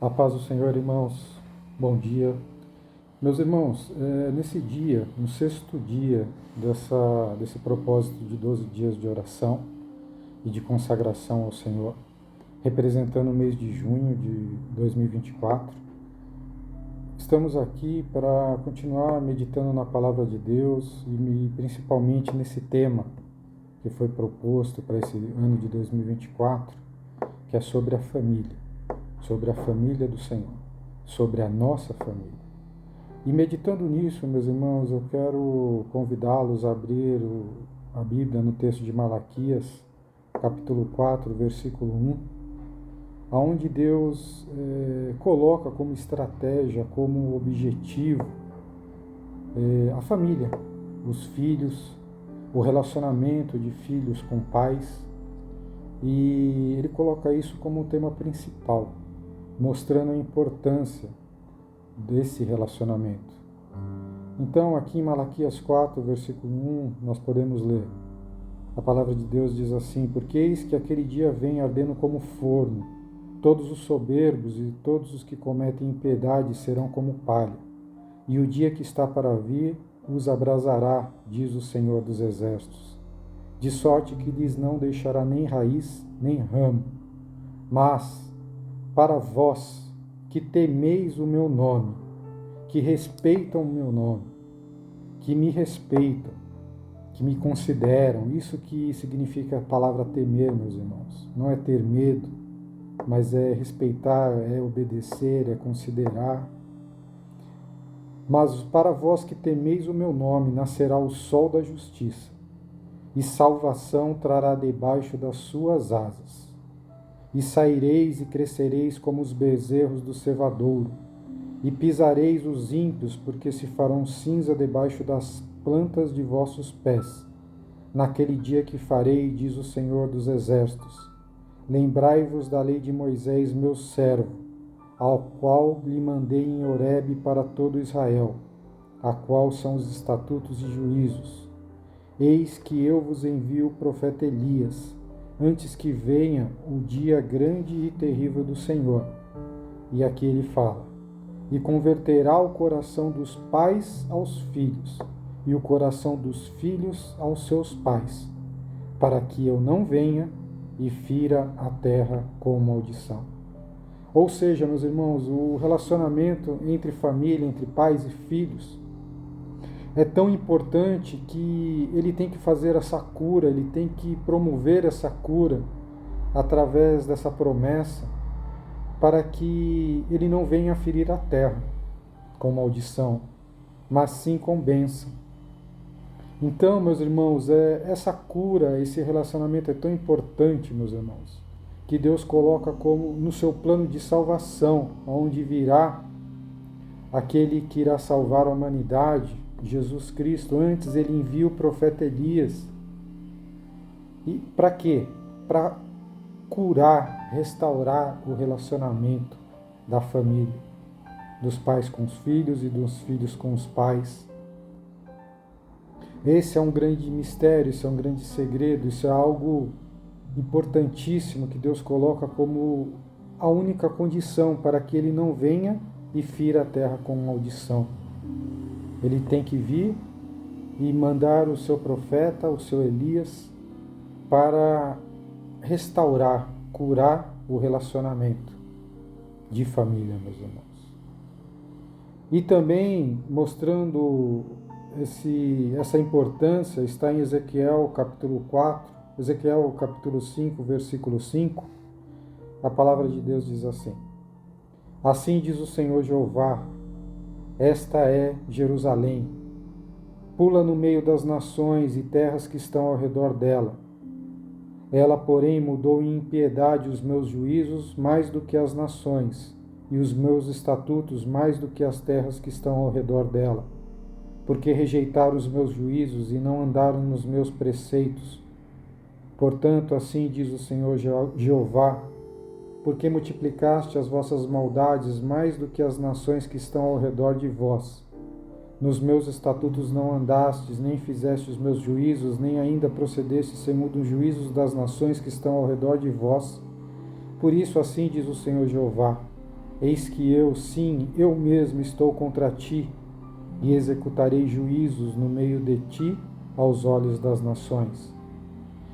A paz do Senhor, irmãos. Bom dia. Meus irmãos, nesse dia, no sexto dia desse propósito de 12 dias de oração e de consagração ao Senhor, representando o mês de junho de 2024, estamos aqui para continuar meditando na Palavra de Deus e principalmente nesse tema que foi proposto para esse ano de 2024, que é sobre a família do Senhor, sobre a nossa família. E meditando nisso, meus irmãos, eu quero convidá-los a abrir a Bíblia no texto de Malaquias, capítulo 4, versículo 1, onde Deus coloca como estratégia, como objetivo, a família, os filhos, o relacionamento de filhos com pais, e ele coloca isso como um tema principal, mostrando a importância desse relacionamento. Então, aqui em Malaquias 4, versículo 1, nós podemos ler. A palavra de Deus diz assim: porque eis que aquele dia vem ardendo como forno, todos os soberbos e todos os que cometem impiedade serão como palha, e o dia que está para vir os abrasará, diz o Senhor dos Exércitos, de sorte que lhes não deixará nem raiz, nem ramo. Mas, para vós que temeis o meu nome, que respeitam o meu nome, que me respeitam, que me consideram, isso que significa a palavra temer, meus irmãos. Não é ter medo, mas é respeitar, é obedecer, é considerar. Mas para vós que temeis o meu nome, nascerá o sol da justiça, e salvação trará debaixo das suas asas. E saireis e crescereis como os bezerros do cevadouro, e pisareis os ímpios, porque se farão cinza debaixo das plantas de vossos pés. Naquele dia que farei, diz o Senhor dos Exércitos, lembrai-vos da lei de Moisés, meu servo, ao qual lhe mandei em Horebe para todo Israel, a qual são os estatutos e juízos. Eis que eu vos envio o profeta Elias, antes que venha o dia grande e terrível do Senhor. E aqui ele fala: e converterá o coração dos pais aos filhos, e o coração dos filhos aos seus pais, para que eu não venha e fira a terra com maldição. Ou seja, meus irmãos, o relacionamento entre família, entre pais e filhos, é tão importante que ele tem que fazer essa cura, ele tem que promover essa cura através dessa promessa, para que ele não venha a ferir a terra com maldição, mas sim com bênção. Então, meus irmãos, essa cura, esse relacionamento é tão importante, meus irmãos, que Deus coloca como no seu plano de salvação, onde virá aquele que irá salvar a humanidade, Jesus Cristo. Antes ele envia o profeta Elias. E para quê? Para curar, restaurar o relacionamento da família, dos pais com os filhos e dos filhos com os pais. Esse é um grande mistério, isso é um grande segredo, isso é algo importantíssimo que Deus coloca como a única condição para que ele não venha e fira a terra com maldição. Ele tem que vir e mandar o seu profeta, o seu Elias, para restaurar, curar o relacionamento de família, meus irmãos. E também mostrando essa importância, está em Ezequiel capítulo 4, Ezequiel capítulo 5, versículo 5, a palavra de Deus diz assim: assim diz o Senhor Jeová, esta é Jerusalém, pula no meio das nações e terras que estão ao redor dela. Ela, porém, mudou em impiedade os meus juízos mais do que as nações, e os meus estatutos mais do que as terras que estão ao redor dela, porque rejeitaram os meus juízos e não andaram nos meus preceitos. Portanto, assim diz o Senhor Jeová, porque multiplicaste as vossas maldades mais do que as nações que estão ao redor de vós. Nos meus estatutos não andastes, nem fizeste os meus juízos, nem ainda procedeste segundo os juízos das nações que estão ao redor de vós. Por isso, assim diz o Senhor Jeová, Eis que eu, sim, eu mesmo estou contra ti, e executarei juízos no meio de ti aos olhos das nações.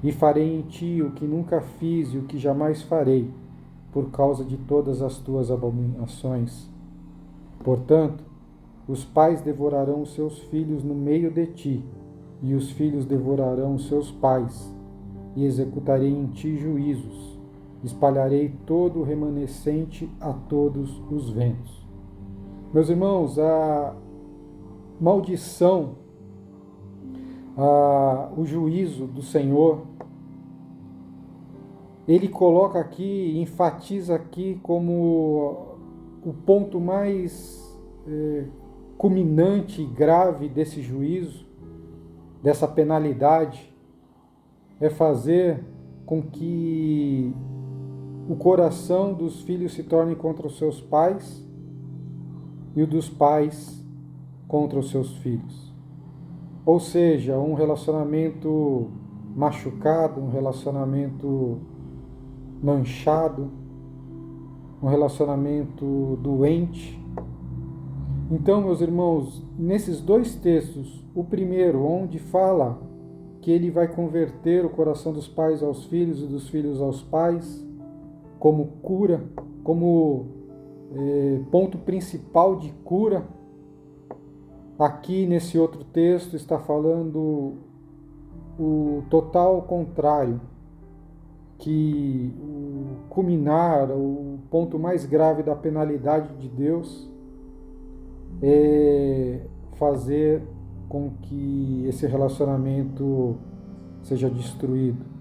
E farei em ti o que nunca fiz e o que jamais farei, por causa de todas as tuas abominações. Portanto, os pais devorarão os seus filhos no meio de ti, e os filhos devorarão os seus pais, e executarei em ti juízos. Espalharei todo o remanescente a todos os ventos. Meus irmãos, a maldição, o juízo do Senhor, ele coloca aqui, enfatiza aqui como o ponto mais culminante e grave desse juízo, dessa penalidade, é fazer com que o coração dos filhos se torne contra os seus pais e o dos pais contra os seus filhos. Ou seja, um relacionamento machucado, um relacionamento manchado, um relacionamento doente. Então, meus irmãos, nesses dois textos, o primeiro, onde fala que ele vai converter o coração dos pais aos filhos e dos filhos aos pais, como cura, como ponto principal de cura. Aqui nesse outro texto está falando o total contrário, que o culminar, o ponto mais grave da penalidade de Deus é fazer com que esse relacionamento seja destruído.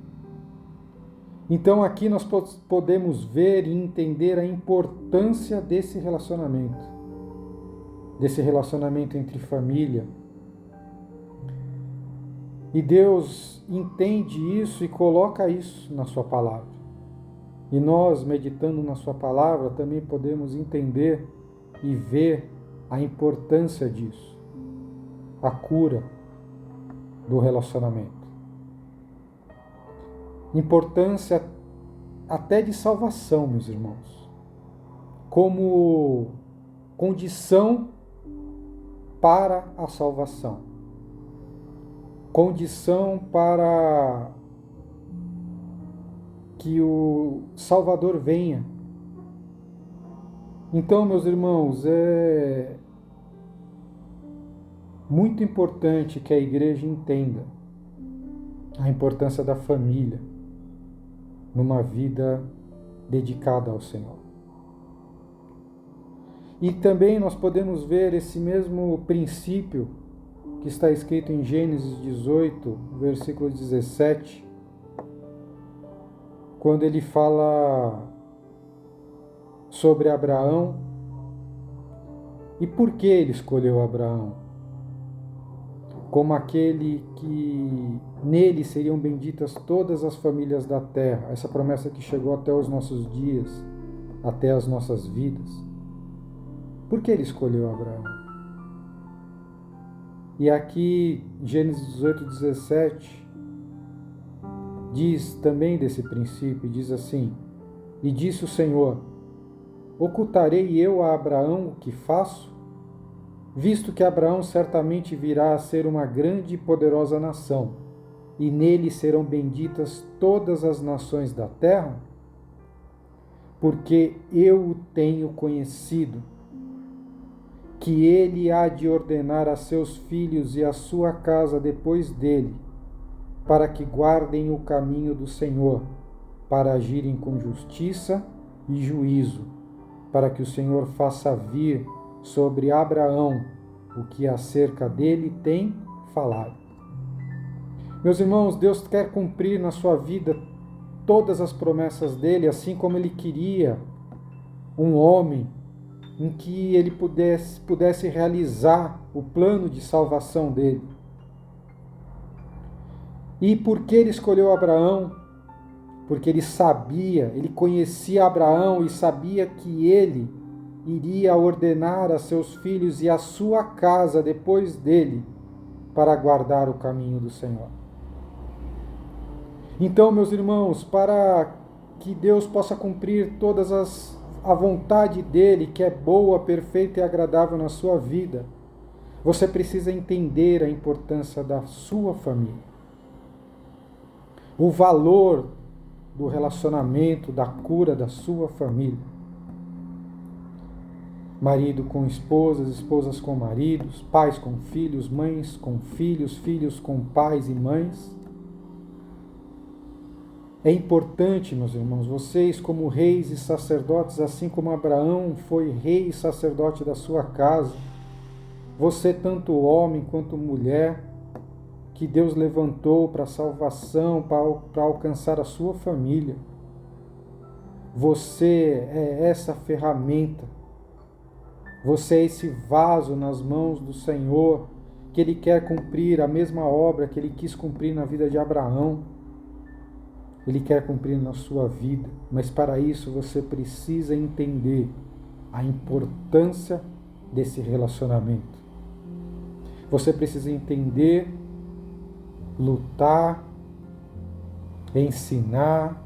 Então aqui nós podemos ver e entender a importância desse relacionamento entre família. E Deus entende isso e coloca isso na sua palavra. E nós, meditando na sua palavra, também podemos entender e ver a importância disso, a cura do relacionamento. Importância até de salvação, meus irmãos, como condição para a salvação, condição para que o Salvador venha. Então, meus irmãos, é muito importante que a igreja entenda a importância da família numa vida dedicada ao Senhor. E também nós podemos ver esse mesmo princípio que está escrito em Gênesis 18, versículo 17, quando ele fala sobre Abraão e por que ele escolheu Abraão como aquele que nele seriam benditas todas as famílias da terra, essa promessa que chegou até os nossos dias, até as nossas vidas. Por que ele escolheu Abraão? E aqui, Gênesis 18, 17, diz também desse princípio, diz assim: E disse o Senhor: Ocultarei eu a Abraão o que faço? Visto que Abraão certamente virá a ser uma grande e poderosa nação, e nele serão benditas todas as nações da terra? Porque eu o tenho conhecido, que ele há de ordenar a seus filhos e a sua casa depois dele, para que guardem o caminho do Senhor, para agirem com justiça e juízo, para que o Senhor faça vir sobre Abraão o que acerca dele tem falado. Meus irmãos, Deus quer cumprir na sua vida todas as promessas dele, assim como ele queria um homem em que ele pudesse realizar o plano de salvação dele. E por que ele escolheu Abraão? Porque ele sabia, ele conhecia Abraão e sabia que ele iria ordenar a seus filhos e a sua casa depois dele para guardar o caminho do Senhor. Então, meus irmãos, para que Deus possa cumprir todas a vontade dele, que é boa, perfeita e agradável na sua vida, você precisa entender a importância da sua família. O valor do relacionamento, da cura da sua família. Marido com esposas, esposas com maridos, pais com filhos, mães com filhos, filhos com pais e mães. É importante, meus irmãos, vocês como reis e sacerdotes, assim como Abraão foi rei e sacerdote da sua casa, você, tanto homem quanto mulher, que Deus levantou para a salvação, para alcançar a sua família. Você é essa ferramenta. Você é esse vaso nas mãos do Senhor, que Ele quer cumprir a mesma obra que Ele quis cumprir na vida de Abraão. Ele quer cumprir na sua vida, mas para isso você precisa entender a importância desse relacionamento. Você precisa entender, lutar, ensinar,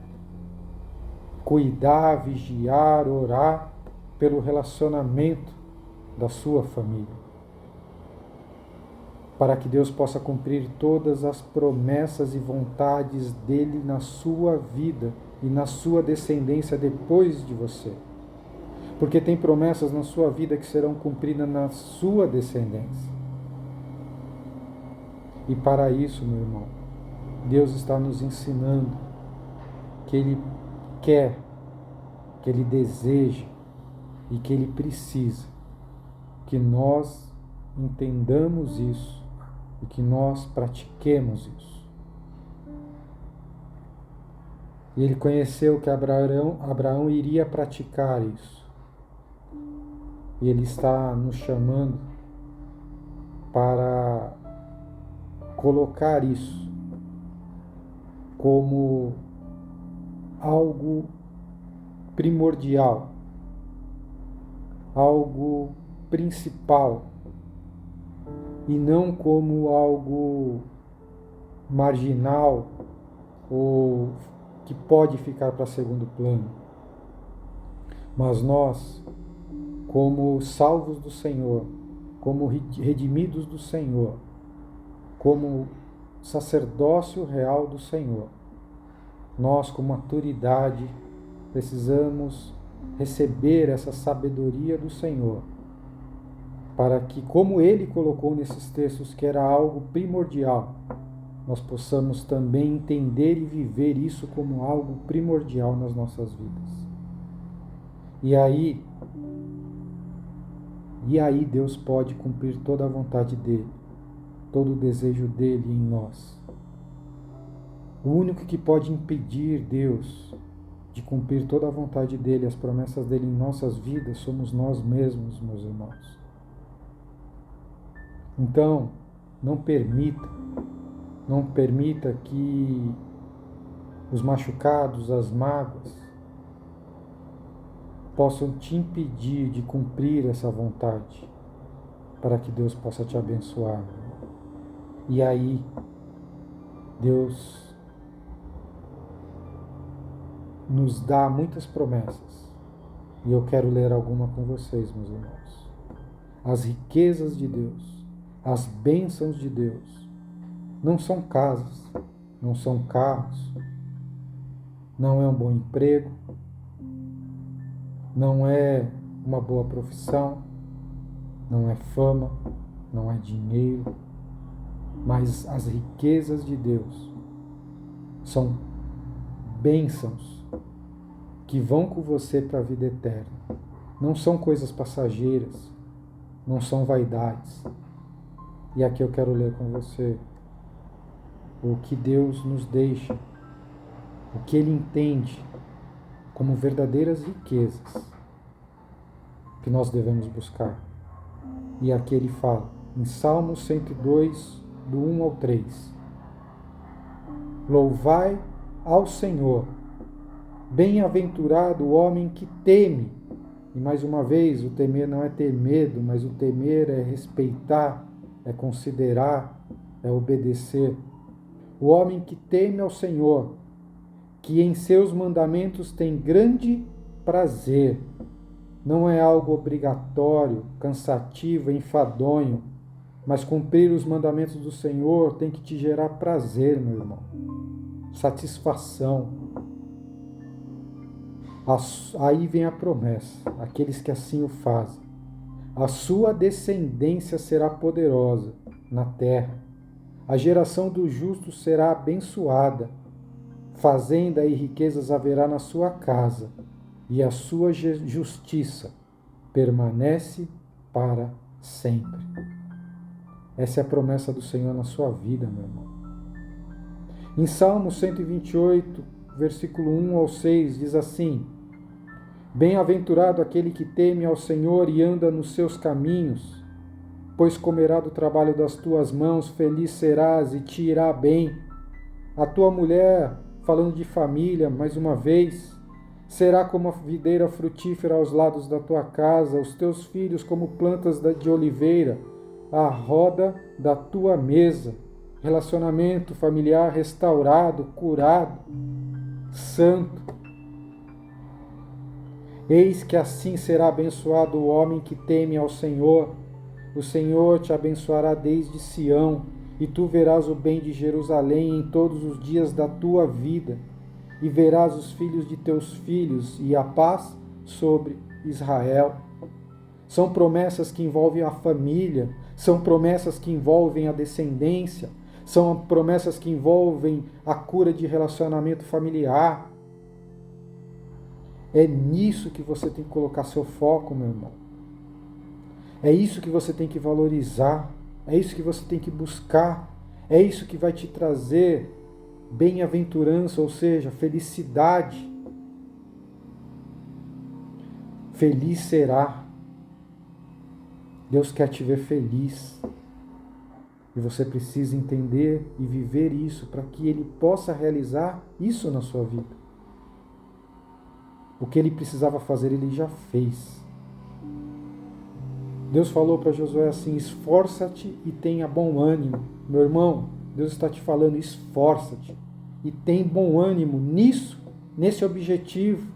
cuidar, vigiar, orar pelo relacionamento da sua família, para que Deus possa cumprir todas as promessas e vontades dele na sua vida e na sua descendência depois de você. Porque tem promessas na sua vida que serão cumpridas na sua descendência. E para isso, meu irmão, Deus está nos ensinando que Ele quer, que Ele deseja e que Ele precisa que nós entendamos isso e que nós pratiquemos isso. E ele conheceu que Abraão iria praticar isso. E ele está nos chamando para colocar isso como algo primordial, algo principal, e não como algo marginal ou que pode ficar para segundo plano. Mas nós, como salvos do Senhor, como redimidos do Senhor, como sacerdócio real do Senhor, nós, com maturidade, precisamos receber essa sabedoria do Senhor, para que, como Ele colocou nesses textos que era algo primordial, nós possamos também entender e viver isso como algo primordial nas nossas vidas. E aí Deus pode cumprir toda a vontade dEle, todo o desejo dEle em nós. O único que pode impedir Deus de cumprir toda a vontade dEle, as promessas dEle em nossas vidas, somos nós mesmos, meus irmãos. Então, não permita que os machucados, as mágoas, possam te impedir de cumprir essa vontade, para que Deus possa te abençoar. E aí, Deus nos dá muitas promessas, e eu quero ler alguma com vocês, meus irmãos. As riquezas de Deus, as bênçãos de Deus, não são casas, não são carros, não é um bom emprego, não é uma boa profissão, não é fama, não é dinheiro, mas as riquezas de Deus são bênçãos que vão com você para a vida eterna. Não são coisas passageiras, não são vaidades. E aqui eu quero ler com você o que Deus nos deixa, o que Ele entende como verdadeiras riquezas que nós devemos buscar. E aqui ele fala, em Salmo 102, do 1 ao 3. Louvai ao Senhor, bem-aventurado o homem que teme. E mais uma vez, o temer não é ter medo, mas o temer é respeitar, é considerar, é obedecer. O homem que teme ao Senhor, que em seus mandamentos tem grande prazer. não é algo obrigatório, cansativo, enfadonho, mas cumprir os mandamentos do Senhor tem que te gerar prazer, meu irmão, satisfação. Aí vem a promessa, aqueles que assim o fazem. A sua descendência será poderosa na terra. A geração do justo será abençoada. Fazenda e riquezas haverá na sua casa, e a sua justiça permanece para sempre. Essa é a promessa do Senhor na sua vida, meu irmão. Em Salmo 128, versículo 1 ao 6, diz assim: Bem-aventurado aquele que teme ao Senhor e anda nos seus caminhos, pois comerá do trabalho das tuas mãos, feliz serás e te irá bem. A tua mulher, falando de família, mais uma vez, será como a videira frutífera aos lados da tua casa, os teus filhos como plantas de oliveira, à roda da tua mesa. Relacionamento familiar restaurado, curado, santo. Eis que assim será abençoado o homem que teme ao Senhor. O Senhor te abençoará desde Sião, e tu verás o bem de Jerusalém em todos os dias da tua vida, e verás os filhos de teus filhos, e a paz sobre Israel. São promessas que envolvem a família, são promessas que envolvem a descendência, são promessas que envolvem a cura de relacionamento familiar. É nisso que você tem que colocar seu foco, meu irmão. É isso que você tem que valorizar. É isso que você tem que buscar. É isso que vai te trazer bem-aventurança, ou seja, felicidade. Feliz será. Deus quer te ver feliz. E você precisa entender e viver isso para que Ele possa realizar isso na sua vida. O que Ele precisava fazer, Ele já fez. Deus falou para Josué assim: esforça-te e tenha bom ânimo. Meu irmão, Deus está te falando: esforça-te e tem bom ânimo nisso, nesse objetivo,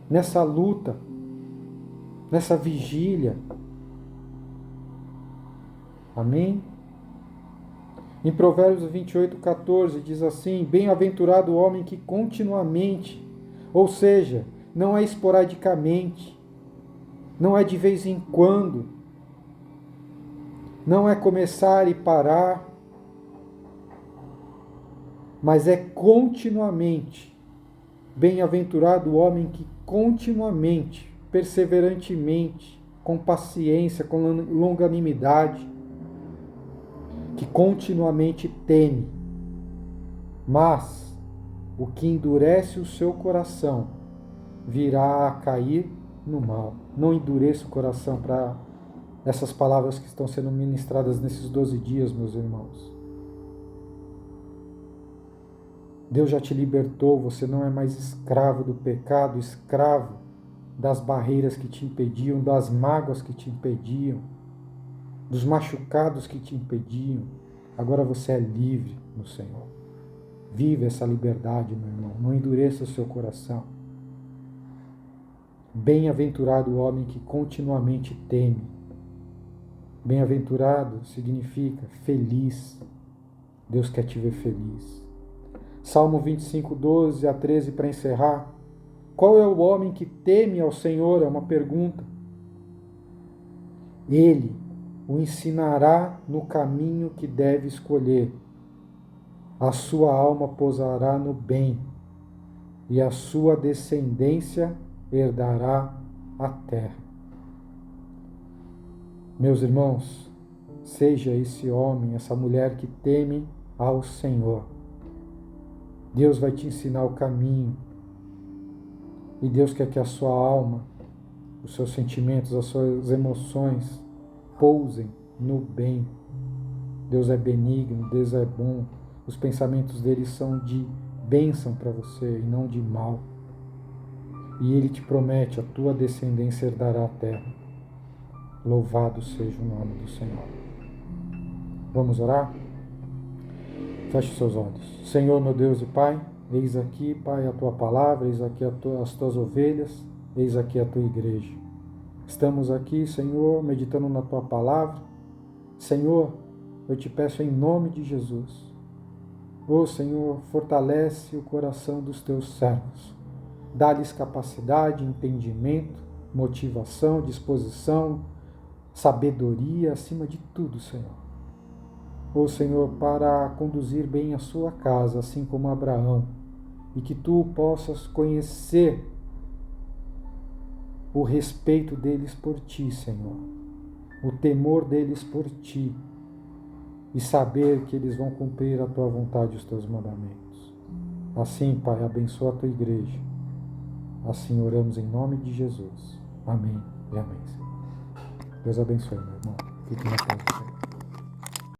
nessa luta, nessa vigília. Amém? Em Provérbios 28:14 diz assim: bem-aventurado o homem que continuamente, ou seja, não é esporadicamente, não é de vez em quando, não é começar e parar, mas é continuamente. Bem-aventurado o homem que continuamente, perseverantemente, com paciência, com longanimidade, que continuamente teme. Mas o que endurece o seu coração virá a cair no mal. Não endureça o coração para essas palavras que estão sendo ministradas nesses 12 dias, meus irmãos. Deus já te libertou, você não é mais escravo do pecado, escravo das barreiras que te impediam, das mágoas que te impediam, dos machucados que te impediam. Agora você é livre no Senhor. Vive essa liberdade, meu irmão. Não endureça o seu coração. Bem-aventurado o homem que continuamente teme. Bem-aventurado significa feliz. Deus quer te ver feliz. Salmo 25, 12 a 13, para encerrar. Qual é o homem que teme ao Senhor? É uma pergunta. Ele o ensinará no caminho que deve escolher. A sua alma pousará no bem, e a sua descendência herdará a terra. Meus irmãos, seja esse homem, essa mulher que teme ao Senhor. Deus vai te ensinar o caminho. E Deus quer que a sua alma, os seus sentimentos, as suas emoções pousem no bem. Deus é benigno, Deus é bom. Os pensamentos dele são de bênção para você e não de mal. E ele te promete: a tua descendência herdará a terra. Louvado seja o nome do Senhor. Vamos orar? Feche os seus olhos. Senhor, meu Deus e Pai, eis aqui, Pai, a tua palavra, eis aqui as tuas ovelhas. eis aqui a tua igreja. Estamos aqui, Senhor, meditando na tua palavra. Senhor, eu te peço em nome de Jesus. Ô Senhor, fortalece o coração dos teus servos. Dá-lhes capacidade, entendimento, motivação, disposição, sabedoria, acima de tudo, Senhor. Ô Senhor, para conduzir bem a sua casa, assim como Abraão, e que tu possas conhecer o respeito deles por ti, Senhor, o temor deles por ti, e saber que eles vão cumprir a tua vontade e os teus mandamentos. Assim, Pai, abençoa a tua igreja. Assim oramos em nome de Jesus. Amém e amém, Senhor. Deus abençoe, meu irmão. Fique na paz do Senhor.